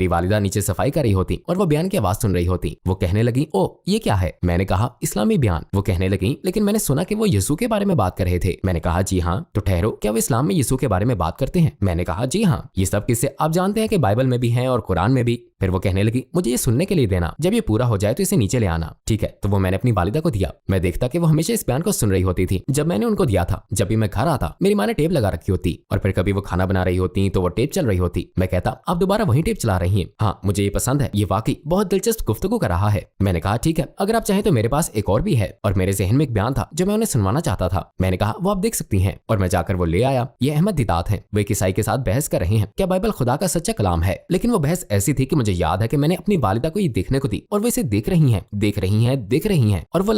मेरी वालिदा नीचे सफाई कर रही होती और वो बयान की आवाज सुन रही होती। वो कहने लगी, ओ ये क्या है? मैंने कहा, इस्लामी बयान। वो कहने लगी, लेकिन मैंने सुना कि वो यीशु के बारे में बात कर रहे थे। मैंने कहा, जी हाँ। तो ठहरो, क्या वो इस्लाम में यीशु के बारे में बात करते हैं? मैंने कहा, जी हाँ। ये सब किस्से आप जानते हैं कि बाइबल में भी हैं और कुरान में भी। फिर वो कहने लगी, मुझे ये सुनने के लिए देना, जब ये पूरा हो जाए तो इसे नीचे ले आना। ठीक है। तो वो मैंने अपनी वालिदा को दिया। मैं देखता कि वो हमेशा इस बयान को सुन रही होती थी। जब मैंने उनको दिया था, जब भी मैं घर आता मेरी माँ ने टेप लगा रखी होती और फिर कभी वो खाना बना रही होती तो वो टेप चल रही होती। मैं कहता, आप दोबारा वही टेप चला रही हैं। हाँ, मुझे ये पसंद है, ये वाकई बहुत दिलचस्प गुफ्तगू कर रहा है। मैंने कहा, ठीक है, अगर आप चाहें तो मेरे पास एक और भी है। और मेरे जहन में एक बयान था जो मैं उन्हें सुनवाना चाहता था। मैंने कहा, वो आप देख सकती हैं। और मैं जाकर वो ले आया। ये अहमद दिदात हैं। वे एक ईसाई के साथ बहस कर रहे हैं, क्या बाइबल खुदा का सच्चा कलाम है। लेकिन वो बहस ऐसी थी कि मुझे याद है कि मैंने अपनी वालिदा को ये देखने को दी और वो इसे देख रही हैं और वो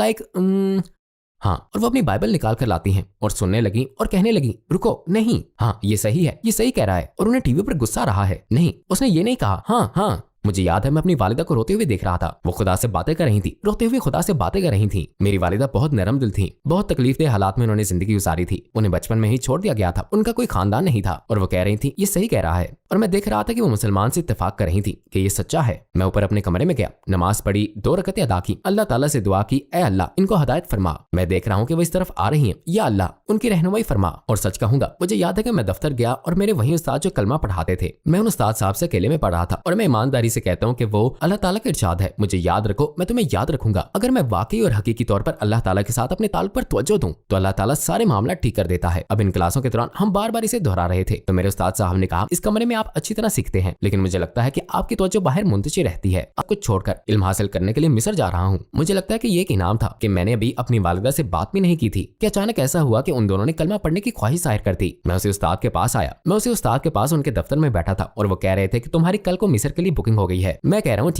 हाँ, और वो अपनी बाइबल निकाल कर लाती हैं और सुनने लगी और कहने लगी, रुको, नहीं, हाँ ये सही है, ये सही कह रहा है। और उन्हें टीवी पर गुस्सा आ रहा है। नहीं, उसने ये नहीं कहा। हाँ हाँ। मुझे याद है मैं अपनी वालिदा को रोते हुए देख रहा था। वो खुदा से बातें कर रही थी, रोते हुए खुदा से बातें कर रही थी। मेरी वालिदा बहुत नरम दिल थी। बहुत तकलीफदेह हालात में उन्होंने जिंदगी गुजारी थी। उन्हें बचपन में ही छोड़ दिया गया था। उनका कोई खानदान नहीं था और वो कह रही थी, ये सही कह रहा है। और मैं देख रहा था कि वो मुसलमान से इत्तेफाक कर रही थी कि ये सच्चा है। मैं ऊपर अपने कमरे में गया, नमाज पढ़ी, 2 रकतें अदा की, अल्लाह ताला से दुआ की, ऐ अल्लाह इनको हदायत फरमा। मैं देख रहा हूँ कि वो इस तरफ आ रही हैं, या अल्लाह उनकी रहनुमाई फरमा। और सच कहूंगा, मुझे याद है कि मैं दफ्तर गया और मेरे वही उस्ताद जो कलमा पढ़ाते थे, मैं उन उस्ताद साहब से अकेले में पढ़ रहा था। और मैं ईमानदारी से कहता हूँ कि वो अल्लाह ताला का इरशाद है, मुझे याद रखो, मैं तुम्हें याद रखूंगा। अगर मैं वाकई और हकीकी तौर पर अल्लाह ताला के साथ अपने ताल्लुक पर तवज्जो दूं तो अल्लाह ताला सारे मामला ठीक कर देता है। अब इन क्लासों के दौरान हम बार बार इसे दोहरा रहे थे तो मेरे उस्ताद साहब ने कहा, इस कमरे में आप अच्छी तरह सीखते हैं, लेकिन मुझे लगता है कि आपकी तवज्जो बाहर मुंतशिर रहती है। आपको छोड़कर इल्म हासिल करने के लिए मिस्र जा रहा हूँ। मुझे लगता है कि ये एक इनाम था कि मैंने अभी अपनी वालिदा से बात भी नहीं की थी कि अचानक ऐसा हुआ कि उन दोनों ने कलमा पढ़ने की ख्वाहिश जाहिर कर दी। मैं उसी उस्ताद के पास आया। मैं उसी उस्ताद के पास उनके दफ्तर में बैठा था और वो कह रहे थे कि तुम्हारी कल को मिस्र के लिए बुकिंग हो गई है। मैं कह रहा हूँ